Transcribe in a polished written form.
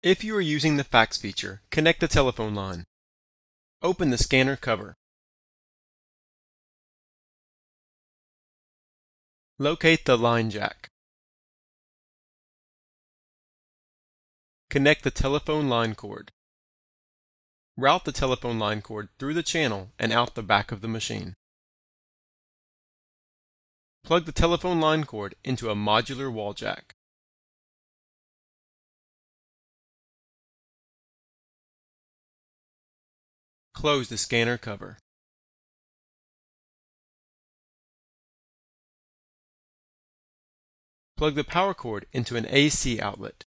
If you are using the fax feature, connect the telephone line. Open the scanner cover. Locate the line jack. Connect the telephone line cord. Route the telephone line cord through the channel and out the back of the machine. Plug the telephone line cord into a modular wall jack. Close the scanner cover. Plug the power cord into an AC outlet.